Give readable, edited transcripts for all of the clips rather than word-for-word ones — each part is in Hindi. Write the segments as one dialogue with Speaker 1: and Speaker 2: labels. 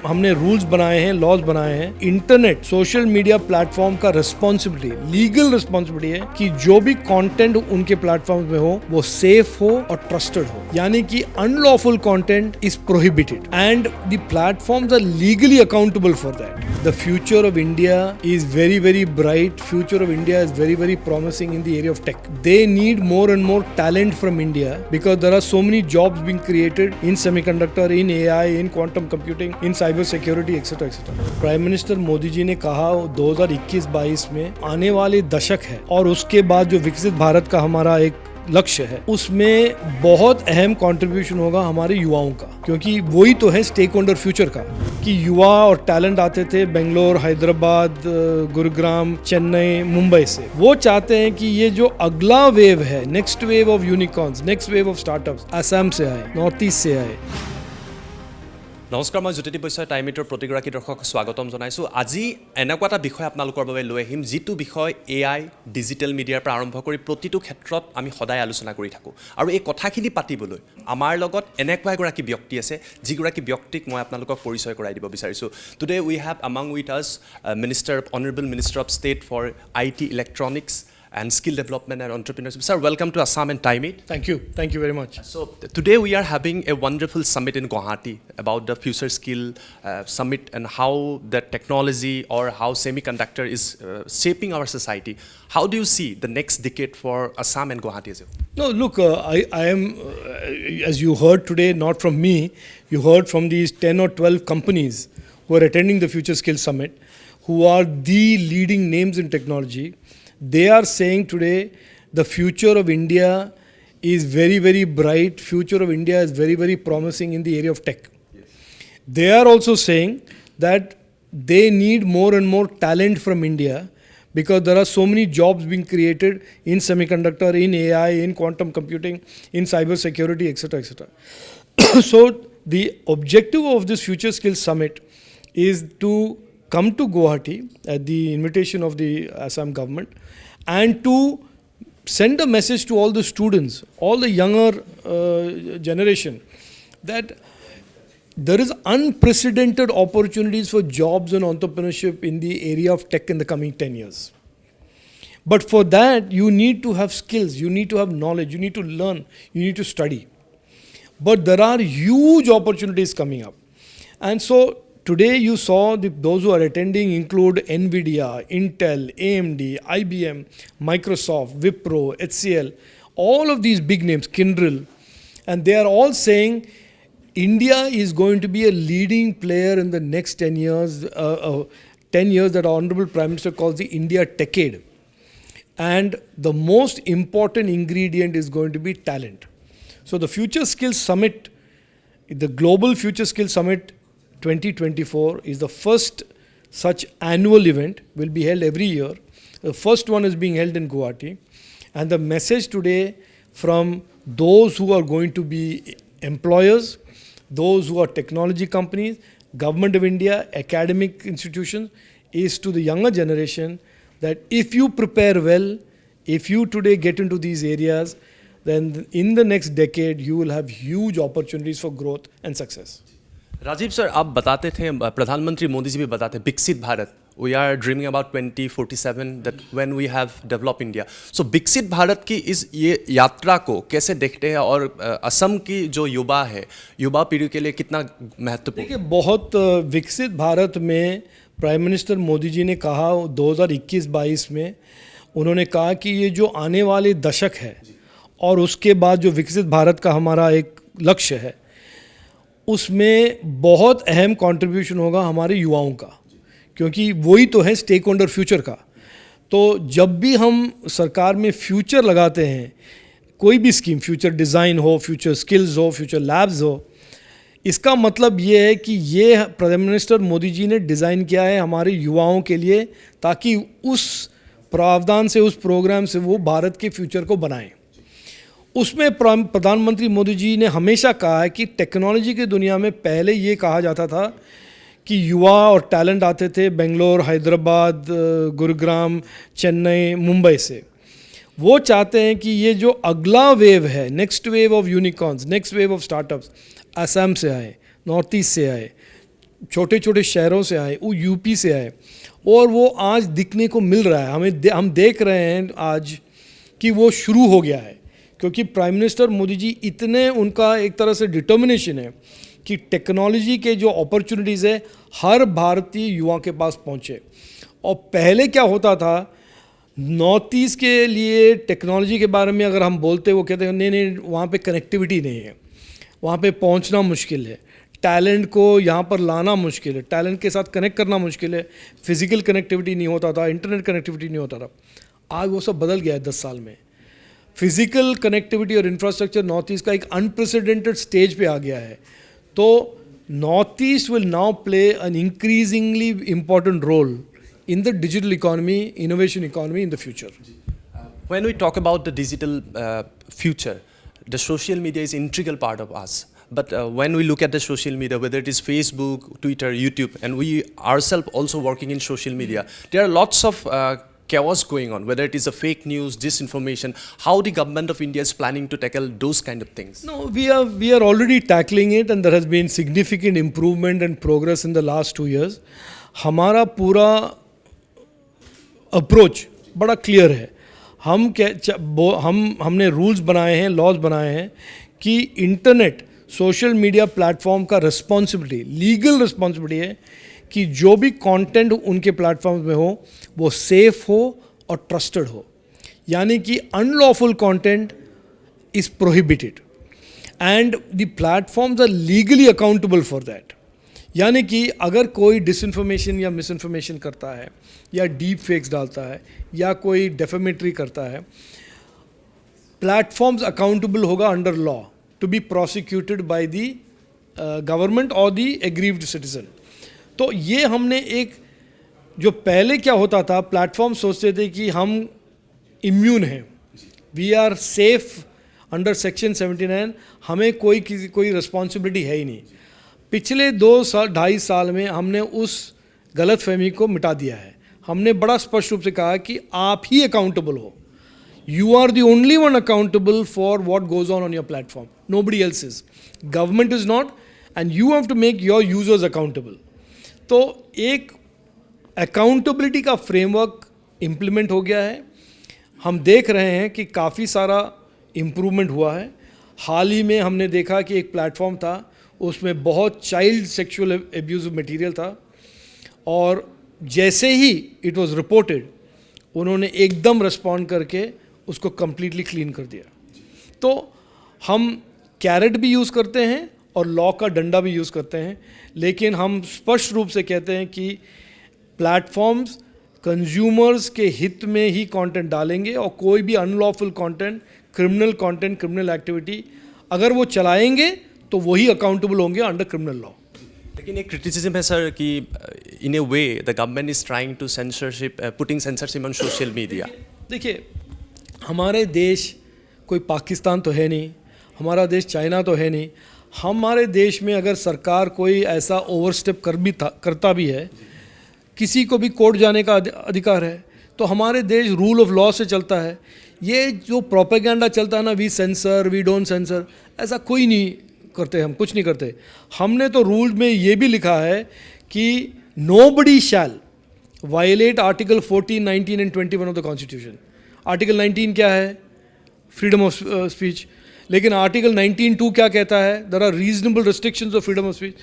Speaker 1: हमने रूल्स बनाए हैं, लॉज बनाए हैं। इंटरनेट सोशल मीडिया प्लेटफॉर्म का रिस्पॉन्सिबिलिटी, लीगल रिस्पॉन्सिबिलिटी है कि जो भी कंटेंट उनके प्लेटफॉर्म में हो वो सेफ हो और ट्रस्टेड हो, यानी कि unlawful content is prohibited and the platforms are legally accountable for that. The future of India is very, very bright. Future of India is very, very promising in the area of tech. They need more and more talent from India because there are so many jobs being created in semiconductor, in AI, in quantum computing, in cyber security, etc. etc. Prime minister Modi ji ने कहा 2021-22 में आने वाले दशक है और उसके बाद जो विकसित भारत का हमारा एक लक्ष्य है उसमें बहुत अहम कंट्रीब्यूशन होगा हमारे युवाओं का, क्योंकि वही तो है स्टेक होल्डर फ्यूचर का कि युवा और टैलेंट आते थे बेंगलोर, हैदराबाद, गुरुग्राम, चेन्नई, मुंबई से। वो चाहते हैं कि ये जो अगला वेव है, next wave of unicorns, next wave of startups Assam से आए, नॉर्थ ईस्ट से आए।
Speaker 2: নমস্কাৰ, মই জ্যোতি বৈশ্যই টাইম মিটৰ প্ৰতিগৰাকী দৰ্শকক স্বাগতম জনাইছোঁ। আজি এনেকুৱা এটা বিষয় আপোনালোকৰ বাবে লৈ আহিম যিটো বিষয় AI, ডিজিটেল মিডিয়াৰ পৰা আৰম্ভ কৰি প্ৰতিটো ক্ষেত্ৰত আমি সদায় আলোচনা কৰি থাকোঁ। আৰু এই কথাখিনি পাতিবলৈ আমাৰ লগত এনেকুৱা এগৰাকী ব্যক্তি আছে যিগৰাকী ব্যক্তিক মই আপোনালোকক পৰিচয় কৰাই দিব বিচাৰিছোঁ। Today we have among with us Honorable Minister of State for IT, Electronics and Skill Development and Entrepreneurship. Sir, welcome to Assam and Time It.
Speaker 1: Thank you very much.
Speaker 2: So today we are having a wonderful summit in Guwahati about the Future Skill Summit and how the technology or how semiconductor is shaping our society. How do you see the next decade for Assam and Guwahati as well?
Speaker 1: No, look, I am, as you heard today, not from me, you heard from these 10 or 12 companies who are attending the Future Skill Summit, who are the leading names in technology. They are saying today the future of India is very, very bright. Future of India is very, very promising in the area of tech. Yes. They are also saying that they need more and more talent from India because there are so many jobs being created in semiconductor, in AI, in quantum computing, in cyber security, etc. etc. So the objective of this Future Skills Summit is to come to Guwahati at the invitation of the Assam government and to send a message to all the students, all the younger generation, that there is unprecedented opportunities for jobs and entrepreneurship in the area of tech in the coming 10 years. But for that, you need to have skills, you need to have knowledge, you need to learn, you need to study. But there are huge opportunities coming up. And so today you saw those who are attending include NVIDIA, Intel, AMD, IBM, Microsoft, Wipro, HCL, all of these big names, Kyndryl, and they are all saying India is going to be a leading player in the next 10 years, 10 years that our Honorable Prime Minister calls the India Techade. And the most important ingredient is going to be talent. So the Future Skills Summit, the Global Future Skills Summit 2024 is the first such annual event, will be held every year. The first one is being held in Guwahati. And the message today from those who are going to be employers, those who are technology companies, Government of India, academic institutions, is to the younger generation that if you prepare well, if you today get into these areas, then in the next decade you will have huge opportunities for growth and success.
Speaker 2: Rajiv sir, आप बताते थे, प्रधानमंत्री मोदी जी भी बताते, विकसित Bharat, we are dreaming about 2047 that when we have develop India. So विकसित भारत की इस ये यात्रा को कैसे देखते हैं और असम की जो युवा है, युवा पीढ़ी के लिए कितना महत्वपूर्ण?
Speaker 1: देखिए, बहुत विकसित भारत में प्राइम मिनिस्टर मोदी जी ने कहा 2021-22 में, उन्होंने कहा कि ये जो आने वाले दशक है और उसके बाद जो विकसित भारत का हमारा एक लक्ष्य है उसमें बहुत अहम कंट्रीब्यूशन होगा हमारे युवाओं का, क्योंकि वही तो है स्टेक होल्डर फ्यूचर का। तो जब भी हम सरकार में फ्यूचर लगाते हैं, कोई भी स्कीम, फ्यूचर डिज़ाइन हो, फ्यूचर स्किल्स हो, फ्यूचर लैब्स हो, इसका मतलब ये है कि ये प्राइम मिनिस्टर मोदी जी ने डिज़ाइन किया है हमारे युवाओं के लिए, ताकि उस प्रावधान से, उस प्रोग्राम से वो भारत के फ्यूचर को बनाएं। उसमें प्रधानमंत्री मोदी जी ने हमेशा कहा है कि टेक्नोलॉजी की दुनिया में पहले ये कहा जाता था कि युवा और टैलेंट आते थे बेंगलोर, हैदराबाद, गुरुग्राम, चेन्नई, मुंबई से। वो चाहते हैं कि ये जो अगला वेव है, next wave of unicorns, next wave of startups Assam से आए, नॉर्थ ईस्ट से आए, छोटे छोटे शहरों से आए, वो यूपी से आए, और वो आज दिखने को मिल रहा है। हम देख रहे हैं आज कि वो शुरू हो गया है, क्योंकि प्राइम मिनिस्टर मोदी जी इतने, उनका एक तरह से डिटर्मिनेशन है कि टेक्नोलॉजी के जो अपॉर्चुनिटीज़ है हर भारतीय युवा के पास पहुँचे। और पहले क्या होता था, नॉर्थ ईस्ट के लिए टेक्नोलॉजी के बारे में अगर हम बोलते, वो कहते हैं नहीं वहाँ पे कनेक्टिविटी नहीं है, वहाँ पे पहुँचना मुश्किल है, टैलेंट को यहाँ पर लाना मुश्किल है, टैलेंट के साथ कनेक्ट करना मुश्किल है, फिजिकल कनेक्टिविटी नहीं होता था, इंटरनेट कनेक्टिविटी नहीं होता था। आज वो सब बदल गया है 10 साल में। फिजिकल कनेक्टिविटी और इंफ्रास्ट्रक्चर नॉर्थ ईस्ट का एक अनप्रेसिडेंटेड स्टेज पे आ गया है। तो north east will now play an increasingly important role in the digital economy, innovation economy in the future.
Speaker 2: When we talk about the digital future, the social media is an integral part of us. But when we look at the social media, whether it is Facebook, Twitter, YouTube, and we ourselves also working in social media, there are lots of chaos going on, whether it is a fake news, disinformation. How the government of India is planning to tackle those kind of things?
Speaker 1: No, we are already tackling it, and there has been significant improvement and progress in the last 2 years. हमारा पूरा अप्रोच बड़ा क्लियर है। हमने रूल्स बनाए हैं, लॉज बनाए हैं कि इंटरनेट सोशल मीडिया प्लेटफॉर्म का रिस्पॉन्सिबिलिटी, लीगल रिस्पॉन्सिबिलिटी है कि जो भी कंटेंट उनके प्लेटफॉर्म में हो वो सेफ हो और ट्रस्टेड हो। यानी कि unlawful content is prohibited and the platforms are legally accountable for that. यानी कि अगर कोई डिसइंफॉर्मेशन या मिसइंफॉर्मेशन करता है या डीप फेक्स डालता है या कोई डेफेमेटरी करता है, प्लेटफॉर्म्स अकाउंटेबल होगा under law to be prosecuted by the government और द एग्रीव्ड सिटीजन। तो ये हमने एक, जो पहले क्या होता था, प्लेटफॉर्म सोचते थे कि हम इम्यून हैं, we are safe under section 79, हमें कोई रिस्पॉन्सिबिलिटी है ही नहीं। पिछले 2-2.5 साल में हमने उस गलत फहमी को मिटा दिया है। हमने बड़ा स्पष्ट रूप से कहा कि आप ही अकाउंटेबल हो, you are the only one accountable for what goes on your platform, nobody else is, government is not, and you have to make your users accountable. तो एक अकाउंटेबिलिटी का फ्रेमवर्क इम्प्लीमेंट हो गया है। हम देख रहे हैं कि काफ़ी सारा इम्प्रूवमेंट हुआ है। हाल ही में हमने देखा कि एक प्लेटफॉर्म था, उसमें बहुत चाइल्ड सेक्सुअल एब्यूज मटेरियल था, और जैसे ही इट वाज रिपोर्टेड उन्होंने एकदम रिस्पॉन्ड करके उसको कम्प्लीटली क्लीन कर दिया। तो हम कैरेट भी यूज़ करते हैं और लॉ का डंडा भी यूज़ करते हैं, लेकिन हम स्पष्ट रूप से कहते हैं कि प्लेटफॉर्म्स कंज्यूमर्स के हित में ही कंटेंट डालेंगे, और कोई भी अनलॉफुल कंटेंट, क्रिमिनल एक्टिविटी अगर वो चलाएंगे तो वही अकाउंटेबल होंगे अंडर क्रिमिनल लॉ।
Speaker 2: लेकिन एक क्रिटिसिज्म है सर कि in a way the government is trying to censorship, putting censorship on social media.
Speaker 1: देखिए, हमारे देश कोई पाकिस्तान तो है नहीं, हमारा देश चाइना तो है नहीं। हमारे देश में अगर सरकार कोई ऐसा ओवरस्टेप करता भी है, किसी को भी कोर्ट जाने का अधिकार है। तो हमारे देश रूल ऑफ लॉ से चलता है। ये जो प्रोपेगेंडा चलता है ना, we censor, we don't censor, ऐसा कोई नहीं करते, हम कुछ नहीं करते। हमने तो रूल में ये भी लिखा है कि nobody shall violate article 14, 19 and 21 of the constitution. Article 19 क्या है? Freedom of speech. लेकिन आर्टिकल 19(2) क्या कहता है? There are reasonable restrictions of freedom of speech.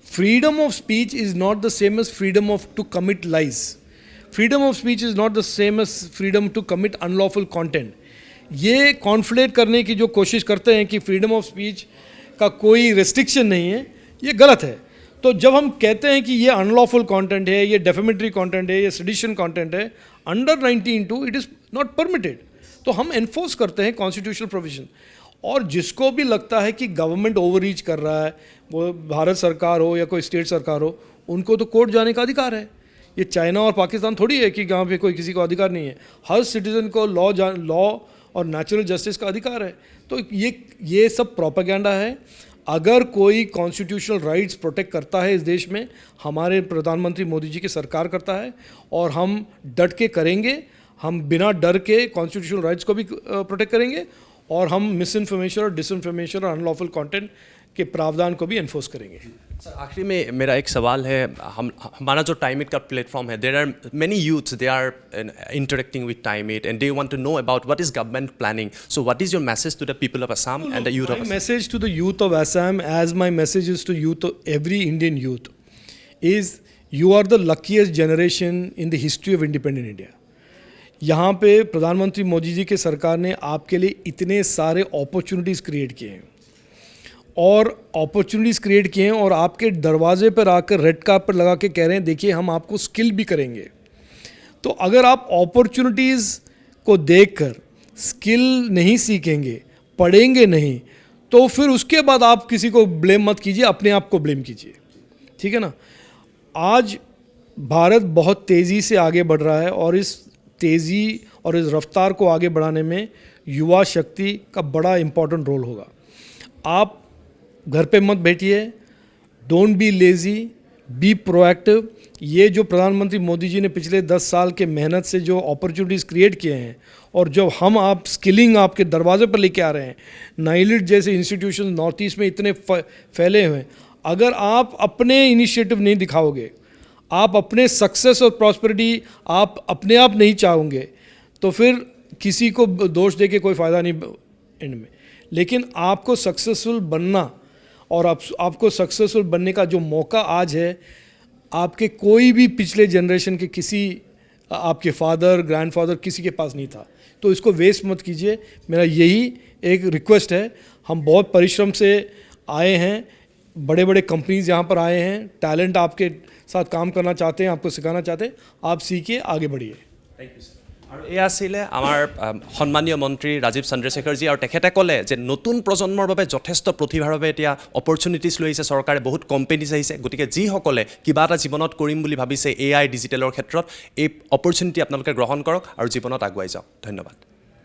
Speaker 1: Freedom of speech is not the same as freedom of to commit lies. Freedom of speech is not the same as freedom to commit unlawful content. ये कॉन्फ्लेट करने की जो कोशिश करते हैं कि फ्रीडम ऑफ स्पीच का कोई रेस्ट्रिक्शन नहीं है, ये गलत है। तो जब हम कहते हैं कि ये अनलॉफुल कंटेंट है, ये डेफेमेटरी कंटेंट है, ये सेडिशन कंटेंट है, under 19(2) it is not permitted. तो हम एनफोर्स करते हैं कॉन्स्टिट्यूशनल प्रोविजन। और जिसको भी लगता है कि गवर्नमेंट ओवररीच कर रहा है, वो भारत सरकार हो या कोई स्टेट सरकार हो, उनको तो कोर्ट जाने का अधिकार है। ये चाइना और पाकिस्तान थोड़ी है कि जहाँ पे कोई किसी को अधिकार नहीं है। हर सिटीज़न को लॉ और नेचुरल जस्टिस का अधिकार है। तो ये सब प्रोपेगेंडा है। अगर कोई कॉन्स्टिट्यूशनल राइट्स प्रोटेक्ट करता है इस देश में, हमारे प्रधानमंत्री मोदी जी की सरकार करता है, और हम डट के करेंगे। हम बिना डर के कॉन्स्टिट्यूशनल राइट्स को भी प्रोटेक्ट करेंगे, और हम मिस इन्फॉर्मेशन और डिसइन्फॉर्मेशन और अनलॉफुल कंटेंट के प्रावधान को भी एनफोर्स करेंगे।
Speaker 2: सर आखिरी में मेरा एक सवाल है, हमारा जो टाइमिट का प्लेटफॉर्म है, there are many youths they are interacting with Timeit and they want to know about what is government planning, so what is your message to the people of Assam and the youth of
Speaker 1: My
Speaker 2: Assam?
Speaker 1: message to the youth of Assam, as my message is to youth, every Indian youth, is you are the luckiest generation in the history of independent India. यहाँ पे प्रधानमंत्री मोदी जी के सरकार ने आपके लिए इतने सारे अपॉर्चुनिटीज़ क्रिएट किए हैं और अपॉर्चुनिटीज़ क्रिएट किए हैं और आपके दरवाजे पर आकर रेड कार्पेट लगा के कह रहे हैं देखिए हम आपको स्किल भी करेंगे। तो अगर आप अपॉर्चुनिटीज़ को देखकर स्किल नहीं सीखेंगे, पढ़ेंगे नहीं, तो फिर उसके बाद आप किसी को ब्लेम मत कीजिए, अपने आप को ब्लेम कीजिए। ठीक है ना? आज भारत बहुत तेज़ी से आगे बढ़ रहा है और इस तेज़ी और इस रफ्तार को आगे बढ़ाने में युवा शक्ति का बड़ा इम्पोर्टेंट रोल होगा। आप घर पे मत बैठिए, don't be lazy, be proactive. ये जो प्रधानमंत्री मोदी जी ने पिछले 10 साल के मेहनत से जो अपॉर्चुनिटीज़ क्रिएट किए हैं और जब हम आप स्किलिंग आपके दरवाजे पर लेके आ रहे हैं, नाइलिट जैसे इंस्टीट्यूशन नॉर्थ ईस्ट में इतने फैले हुए हैं, अगर आप अपने इनिशिएटिव नहीं दिखाओगे, आप अपने सक्सेस और प्रॉस्पेरिटी आप अपने आप नहीं चाहोगे, तो फिर किसी को दोष दे के कोई फ़ायदा नहीं एंड में। लेकिन आपको सक्सेसफुल बनना और आपको सक्सेसफुल बनने का जो मौका आज है, आपके कोई भी पिछले जनरेशन के किसी आपके फादर ग्रैंडफादर किसी के पास नहीं था, तो इसको वेस्ट मत कीजिए। मेरा यही एक रिक्वेस्ट है। हम बहुत परिश्रम से आए हैं, बड़े बड़े कंपनीज यहाँ पर आए हैं, टैलेंट आपके साथ काम करना चाहते हैं, आपको सिखाना चाहते हैं, आप सीखिए, आगे बढ़िए।
Speaker 2: Thank you sir. আৰু এয়া আছিলে আমাৰ সন্মানীয় মন্ত্ৰী ৰাজীৱ চন্দ্ৰশেখৰজী, আৰু তেখেতে ক'লে যে নতুন প্ৰজন্মৰ বাবে যথেষ্ট প্ৰতিভাৰ বাবে এতিয়া অপৰচুনিটিজ লৈ আহিছে চৰকাৰে, বহুত কোম্পেনীজ আহিছে, গতিকে যিসকলে কিবা এটা জীৱনত কৰিম বুলি ভাবিছে AI ডিজিটেলৰ ক্ষেত্ৰত, এই অপৰচুনিটি আপোনালোকে গ্ৰহণ কৰক আৰু জীৱনত আগুৱাই যাওক। ধন্যবাদ।